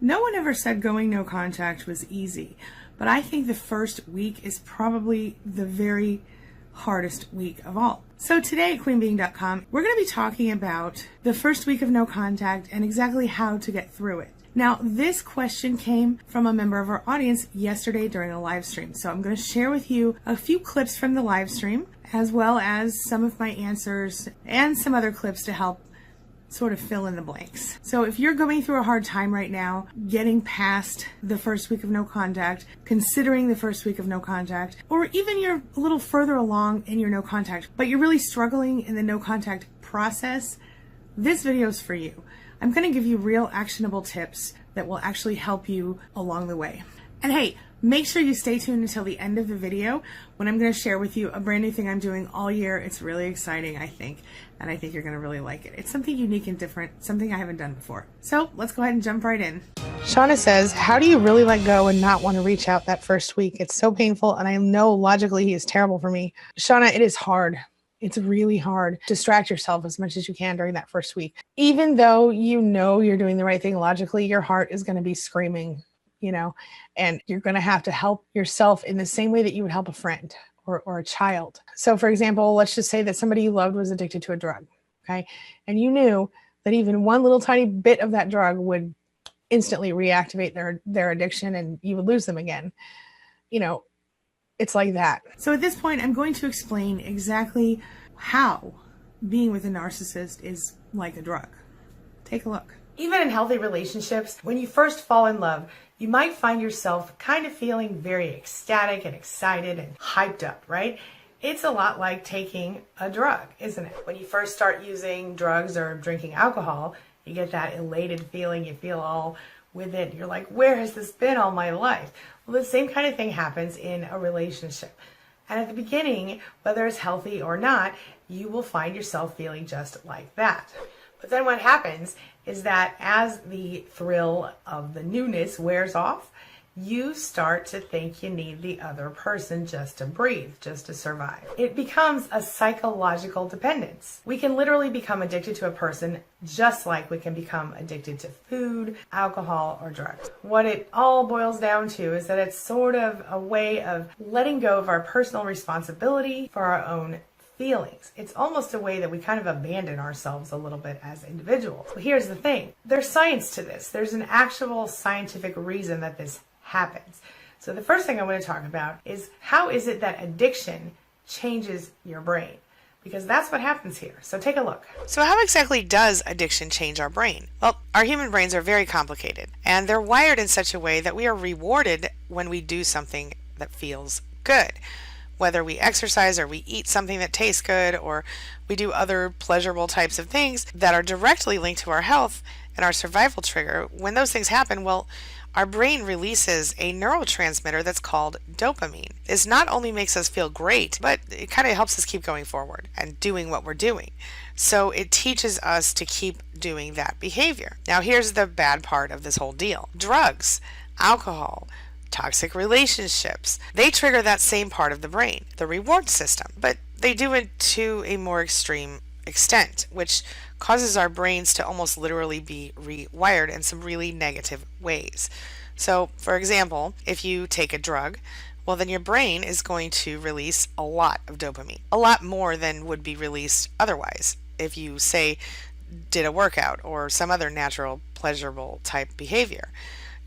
No one ever said going no contact was easy, but I think the first week is probably the very hardest week of all. So today at queenbeing.com, we're going to be talking about the first week of no contact and exactly how to get through it. Now, this question came from a member of our audience yesterday during a live stream. So I'm going to share with you a few clips from the live stream, as well as some of my answers and some other clips to help sort of fill in the blanks. So if you're going through a hard time right now, getting past the first week of no contact, considering the first week of no contact, or even you're a little further along in your no contact, but you're really struggling in the no contact process, this video is for you. I'm going to give you real actionable tips that will actually help you along the way. And hey, make sure you stay tuned until the end of the video when I'm going to share with you a brand new thing I'm doing all year. It's really exciting, I think, and I think you're going to really like it. It's something unique and different, something I haven't done before. So let's go ahead and jump right in. Shauna says, how do you really let go and not want to reach out that first week? It's so painful, and I know logically he is terrible for me. Shauna, it is hard. It's really hard. Distract yourself as much as you can during that first week. Even though you know you're doing the right thing logically, your heart is going to be screaming, and you're going to have to help yourself in the same way that you would help a friend or a child. So for example, let's just say that somebody you loved was addicted to a drug, okay? And you knew that even one little tiny bit of that drug would instantly reactivate their addiction and you would lose them again. It's like that. So at this point, I'm going to explain exactly how being with a narcissist is like a drug. Take a look. Even in healthy relationships, when you first fall in love, you might find yourself kind of feeling very ecstatic and excited and hyped up, right? It's a lot like taking a drug, isn't it? When you first start using drugs or drinking alcohol, you get that elated feeling, you feel all with it. You're like, where has this been all my life? Well, the same kind of thing happens in a relationship. And at the beginning, whether it's healthy or not, you will find yourself feeling just like that. But then what happens is that as the thrill of the newness wears off, you start to think you need the other person just to breathe, just to survive. It becomes a psychological dependence. We can literally become addicted to a person just like we can become addicted to food, alcohol, or drugs. What it all boils down to is that it's sort of a way of letting go of our personal responsibility for our own feelings. It's almost a way that we kind of abandon ourselves a little bit as individuals. But here's the thing. There's science to this. There's an actual scientific reason that this happens. So the first thing I want to talk about is how is it that addiction changes your brain? Because that's what happens here. So take a look. So how exactly does addiction change our brain? Well, our human brains are very complicated, and they're wired in such a way that we are rewarded when we do something that feels good. Whether we exercise or we eat something that tastes good or we do other pleasurable types of things that are directly linked to our health and our survival trigger, when those things happen, well, our brain releases a neurotransmitter that's called dopamine. This not only makes us feel great, but it kind of helps us keep going forward and doing what we're doing. So it teaches us to keep doing that behavior. Now here's the bad part of this whole deal. Drugs, alcohol, toxic relationships, they trigger that same part of the brain, the reward system, but they do it to a more extreme extent, which causes our brains to almost literally be rewired in some really negative ways. So, for example, if you take a drug, well, then your brain is going to release a lot of dopamine, a lot more than would be released otherwise if you, say, did a workout or some other natural, pleasurable type behavior.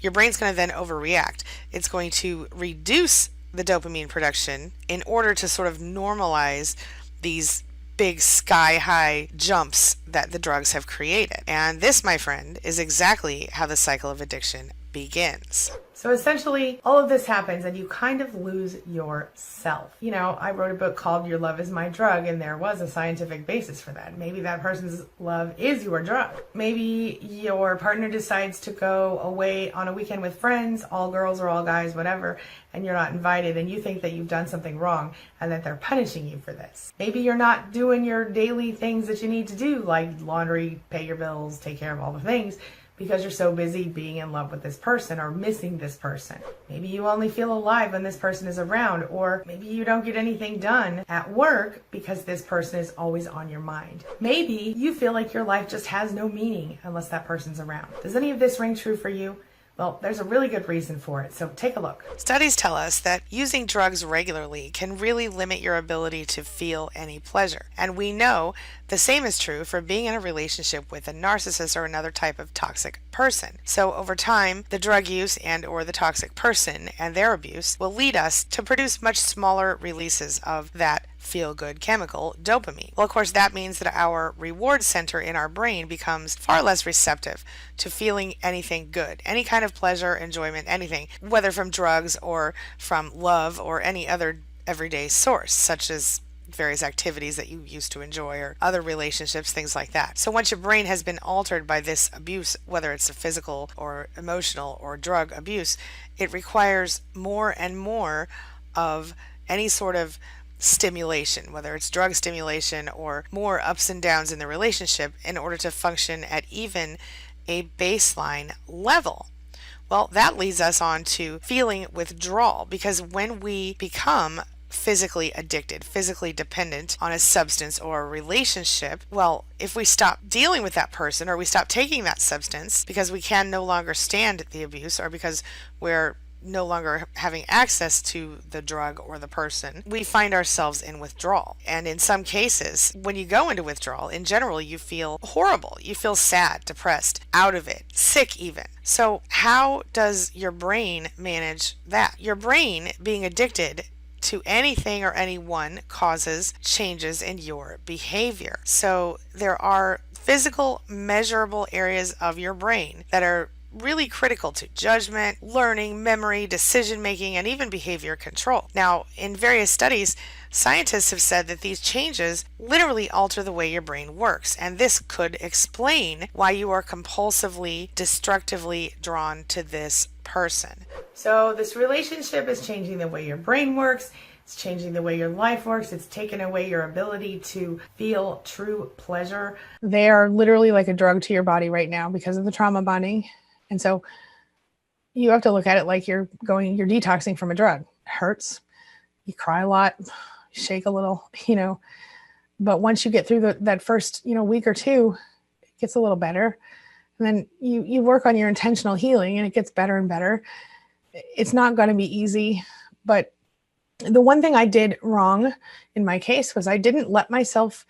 Your brain's going to then overreact. It's going to reduce the dopamine production in order to sort of normalize these big sky-high jumps that the drugs have created. And this, my friend, is exactly how the cycle of addiction begins. So essentially, all of this happens and you kind of lose yourself. I wrote a book called Your Love Is My Drug, and there was a scientific basis for that. Maybe that person's love is your drug. Maybe your partner decides to go away on a weekend with friends, all girls or all guys, whatever, and you're not invited, and you think that you've done something wrong and that they're punishing you for this. Maybe you're not doing your daily things that you need to do, like laundry, pay your bills, take care of all the things, because you're so busy being in love with this person or missing this person. Maybe you only feel alive when this person is around, or maybe you don't get anything done at work because this person is always on your mind. Maybe you feel like your life just has no meaning unless that person's around. Does any of this ring true for you? Well, there's a really good reason for it, so take a look. Studies tell us that using drugs regularly can really limit your ability to feel any pleasure. And we know the same is true for being in a relationship with a narcissist or another type of toxic person. So over time, the drug use and/or the toxic person and their abuse will lead us to produce much smaller releases of that feel-good chemical, dopamine. Well, of course, that means that our reward center in our brain becomes far less receptive to feeling anything good, any kind of pleasure, enjoyment, anything, whether from drugs or from love or any other everyday source, such as various activities that you used to enjoy or other relationships, things like that. So once your brain has been altered by this abuse, whether it's a physical or emotional or drug abuse, it requires more and more of any sort of stimulation, whether it's drug stimulation or more ups and downs in the relationship in order to function at even a baseline level. Well, that leads us on to feeling withdrawal, because when we become physically addicted, physically dependent on a substance or a relationship, well, if we stop dealing with that person or we stop taking that substance because we can no longer stand the abuse or because we're no longer having access to the drug or the person, we find ourselves in withdrawal. And in some cases, when you go into withdrawal, in general, you feel horrible. You feel sad, depressed, out of it, sick even. So how does your brain manage that? Your brain, being addicted to anything or anyone, causes changes in your behavior. So there are physical, measurable areas of your brain that are really critical to judgment, learning, memory, decision making, and even behavior control. Now, in various studies, scientists have said that these changes literally alter the way your brain works, and this could explain why you are compulsively, destructively drawn to this person. So this relationship is changing the way your brain works. It's changing the way your life works. It's taken away your ability to feel true pleasure. They are literally like a drug to your body right now because of the trauma bonding. And so you have to look at it like you're detoxing from a drug. It hurts. You cry a lot, you shake a little, but once you get through that first, week or two, it gets a little better. And then you work on your intentional healing and it gets better and better. It's not going to be easy, but the one thing I did wrong in my case was I didn't let myself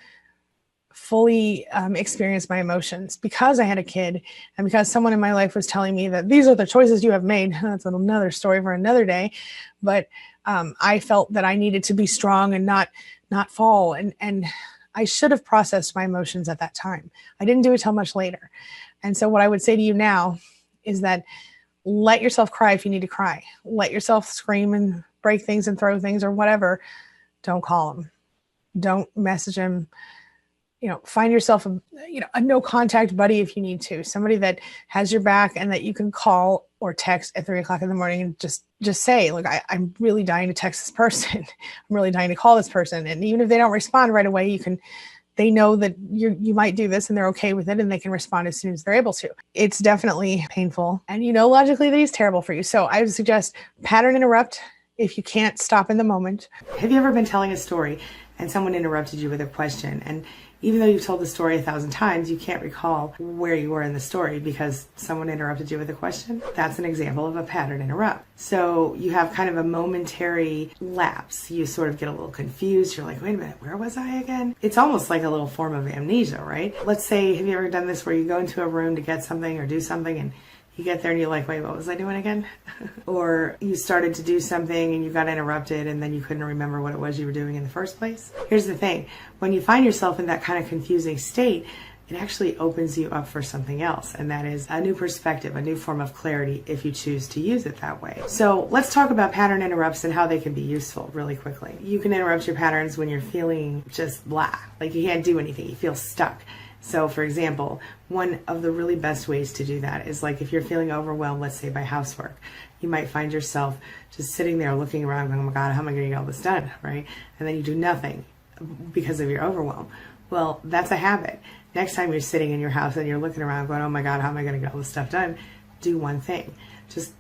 fully experience my emotions because I had a kid and because someone in my life was telling me that these are the choices you have made. That's another story for another day. But I felt that I needed to be strong and not fall. And I should have processed my emotions at that time. I didn't do it till much later. And so what I would say to you now is that let yourself cry if you need to cry. Let yourself scream and break things and throw things or whatever. Don't call them. Don't message them. Find yourself a no contact buddy if you need to, somebody that has your back and that you can call or text at 3:00 in the morning and just say, look, I'm really dying to text this person. I'm really dying to call this person. And even if they don't respond right away, they know that you might do this and they're okay with it and they can respond as soon as they're able to. It's definitely painful. And logically that is terrible for you. So I would suggest pattern interrupt if you can't stop in the moment. Have you ever been telling a story and someone interrupted you with a question? And even though you've told the story 1,000 times, you can't recall where you were in the story because someone interrupted you with a question. That's an example of a pattern interrupt. So you have kind of a momentary lapse. You sort of get a little confused. You're like, wait a minute, where was I again? It's almost like a little form of amnesia, right? Let's say, have you ever done this where you go into a room to get something or do something and you get there and you're like, wait, what was I doing again? Or you started to do something and you got interrupted and then you couldn't remember what it was you were doing in the first place. Here's the thing. When you find yourself in that kind of confusing state, it actually opens you up for something else. And that is a new perspective, a new form of clarity if you choose to use it that way. So let's talk about pattern interrupts and how they can be useful really quickly. You can interrupt your patterns when you're feeling just blah, like you can't do anything, you feel stuck. So for example, one of the really best ways to do that is like if you're feeling overwhelmed, let's say by housework, you might find yourself just sitting there looking around going, oh my God, how am I going to get all this done, right? And then you do nothing because of your overwhelm. Well, that's a habit. Next time you're sitting in your house and you're looking around going, oh my God, how am I going to get all this stuff done? Do one thing. Just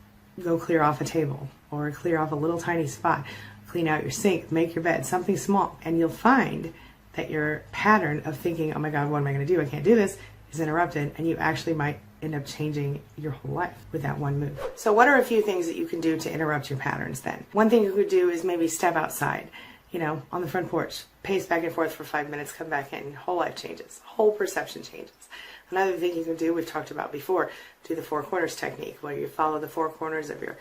go clear off a table or clear off a little tiny spot. Clean out your sink, make your bed, something small. And you'll find that your pattern of thinking, oh my God, what am I going to do? I can't do this, is interrupted. And you actually might end up changing your whole life with that one move. So what are a few things that you can do to interrupt your patterns then? One thing you could do is maybe step outside, on the front porch, pace back and forth for 5 minutes, come back in, whole life changes, whole perception changes. Another thing you can do, we've talked about before, do the 4 corners technique, where you follow the 4 corners of your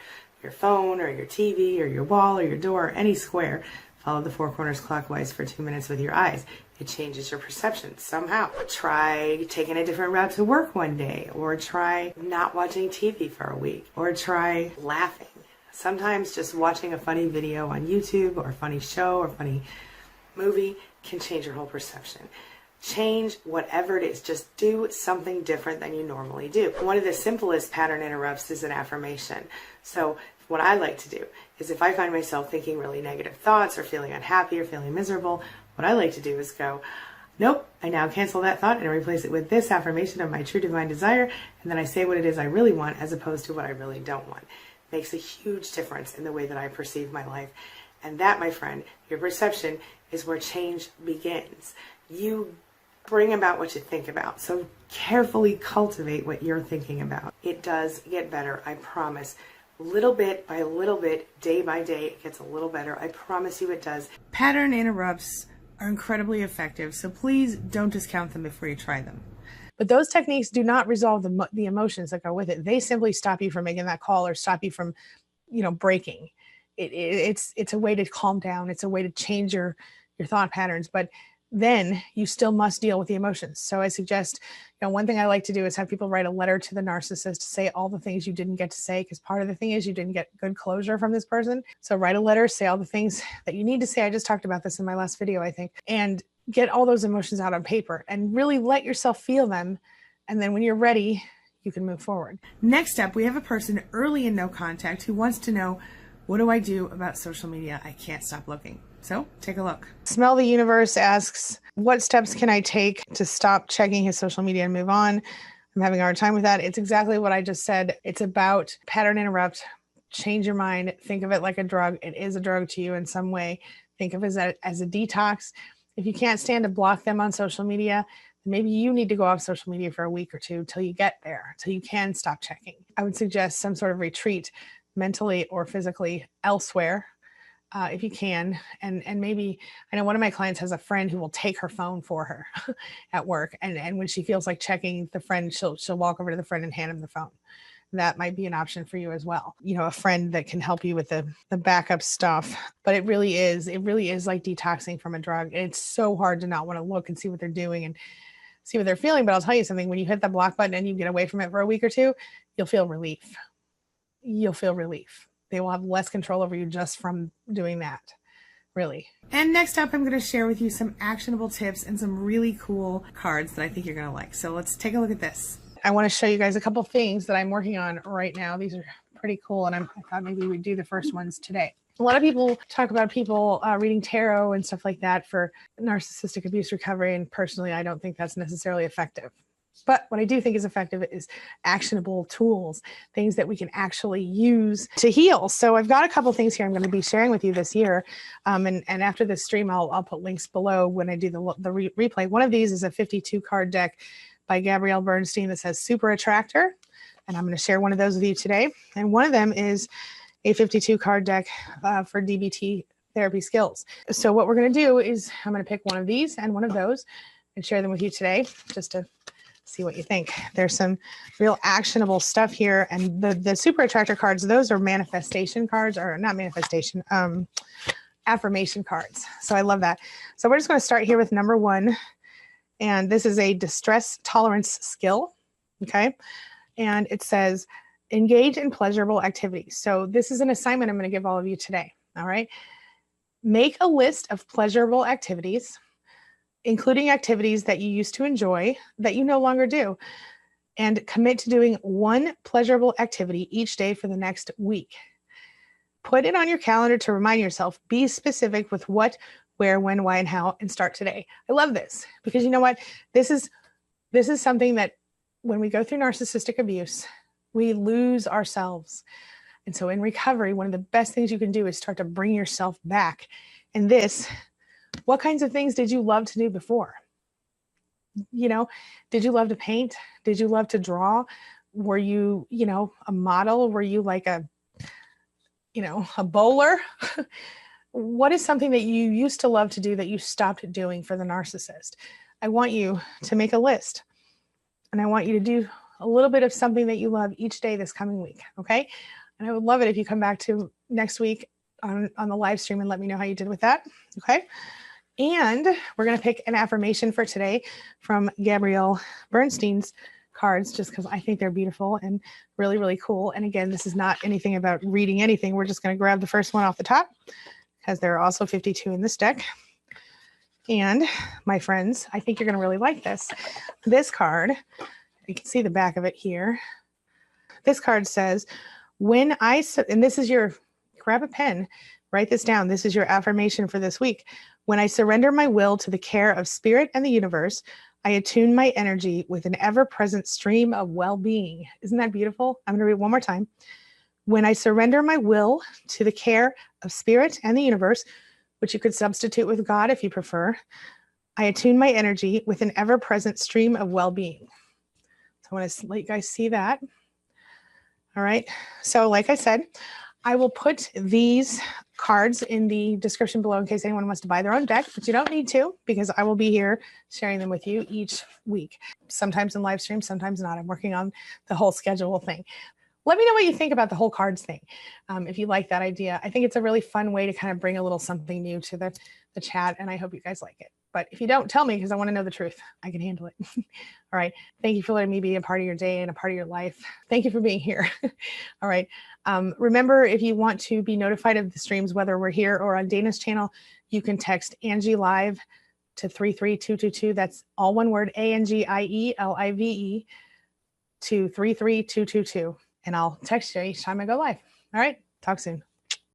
phone or your TV or your wall or your door, or any square. Follow the 4 corners clockwise for 2 minutes with your eyes. It changes your perception somehow. Try taking a different route to work one day, or try not watching TV for a week, or try laughing. Sometimes just watching a funny video on YouTube or a funny show or funny movie can change your whole perception. Change whatever it is. Just do something different than you normally do. One of the simplest pattern interrupts is an affirmation. So what I like to do is, if I find myself thinking really negative thoughts or feeling unhappy or feeling miserable, what I like to do is go, nope, I now cancel that thought and replace it with this affirmation of my true divine desire, and then I say what it is I really want as opposed to what I really don't want. It makes a huge difference in the way that I perceive my life. And that, my friend, your perception is where change begins. You bring about what you think about. So carefully cultivate what you're thinking about. It does get better, I promise. Little bit by little bit, day by day, it gets a little better. I promise you it does. Pattern interrupts are incredibly effective, so please don't discount them before you try them. But those techniques do not resolve the emotions that go with it. They simply stop you from making that call or stop you from, breaking. It's a way to calm down. It's a way to change your thought patterns. But then you still must deal with the emotions. So I suggest, one thing I like to do is have people write a letter to the narcissist to say all the things you didn't get to say, because part of the thing is you didn't get good closure from this person. So write a letter, say all the things that you need to say. I just talked about this in my last video, I think, and get all those emotions out on paper and really let yourself feel them. And then when you're ready, you can move forward. Next up, we have a person early in no contact who wants to know, what do I do about social media? I can't stop looking. So take a look. Smell the Universe asks, what steps can I take to stop checking his social media and move on? I'm having a hard time with that. It's exactly what I just said. It's about pattern interrupt. Change your mind. Think of it like a drug. It is a drug to you in some way. Think of it as a detox. If you can't stand to block them on social media, maybe you need to go off social media for a week or two till you get there, till you can stop checking. I would suggest some sort of retreat, mentally or physically, elsewhere, if you can. And maybe, I know one of my clients has a friend who will take her phone for her at work. And when she feels like checking the friend, she'll walk over to the friend and hand him the phone. That might be an option for you as well. A friend that can help you with the backup stuff. But it really is like detoxing from a drug. And it's so hard to not want to look and see what they're doing and see what they're feeling. But I'll tell you something, when you hit the block button and you get away from it for a week or two, you'll feel relief. You'll feel relief. They will have less control over you just from doing that, really. And next up, I'm going to share with you some actionable tips and some really cool cards that I think you're going to like. So let's take a look at this. I want to show you guys a couple things that I'm working on right now. These are pretty cool, and I thought maybe we'd do the first ones today. A lot of people talk about people reading tarot and stuff like that for narcissistic abuse recovery, and personally, I don't think that's necessarily effective. But what I do think is effective is actionable tools, things that we can actually use to heal. So I've got a couple things here I'm going to be sharing with you this year. And after this stream, I'll put links below when I do the replay. One of these is a 52 card deck by Gabrielle Bernstein that says Super Attractor. And I'm going to share one of those with you today. And one of them is a 52 card deck for DBT therapy skills. So what we're going to do is I'm going to pick one of these and one of those and share them with you today, just to see what you think. There's some real actionable stuff here. And the Super Attractor cards, those are manifestation cards, or not manifestation, affirmation cards. So I love that. So we're just going to start here with number 1. And this is a distress tolerance skill. Okay. And it says, engage in pleasurable activities. So this is an assignment I'm going to give all of you today. All right. Make a list of pleasurable activities, including activities that you used to enjoy that you no longer do, and commit to doing one pleasurable activity each day for the next week. Put it on your calendar to remind yourself. Be specific with what, where, when, why, and how, and start today. I love this because you know what? This is something that when we go through narcissistic abuse, we lose ourselves. And so in recovery, one of the best things you can do is start to bring yourself back. And this, what kinds of things did you love to do before? Did you love to paint? Did you love to draw? Were you, a model? Were you like a bowler? What is something that you used to love to do that you stopped doing for the narcissist? I want you to make a list, and I want you to do a little bit of something that you love each day this coming week. Okay. And I would love it if you come back to next week on the live stream and let me know how you did with that. Okay. And we're going to pick an affirmation for today from Gabrielle Bernstein's cards, just because I think they're beautiful and really, really cool. And again, this is not anything about reading anything. We're just going to grab the first one off the top, because there are also 52 in this deck. And my friends, I think you're going to really like this. This card, you can see the back of it here. This card says, and this is grab a pen, write this down. This is your affirmation for this week. When I surrender my will to the care of spirit and the universe, I attune my energy with an ever-present stream of well-being. Isn't that beautiful? I'm going to read it one more time. When I surrender my will to the care of spirit and the universe, which you could substitute with God if you prefer, I attune my energy with an ever-present stream of well-being. So I want to let you guys see that. All right. So like I said, I will put these cards in the description below in case anyone wants to buy their own deck, but you don't need to, because I will be here sharing them with you each week, sometimes in live stream, sometimes not. I'm working on the whole schedule thing. Let me know what you think about the whole cards thing. If you like that idea, I think it's a really fun way to kind of bring a little something new to the chat, and I hope you guys like it. But if you don't, tell me, because I want to know the truth. I can handle it. All right. Thank you for letting me be a part of your day and a part of your life. Thank you for being here. All right. Remember, if you want to be notified of the streams, whether we're here or on Dana's channel, you can text Angie Live to 33222. That's all one word, ANGIELIVE to 33222. And I'll text you each time I go live. All right. Talk soon.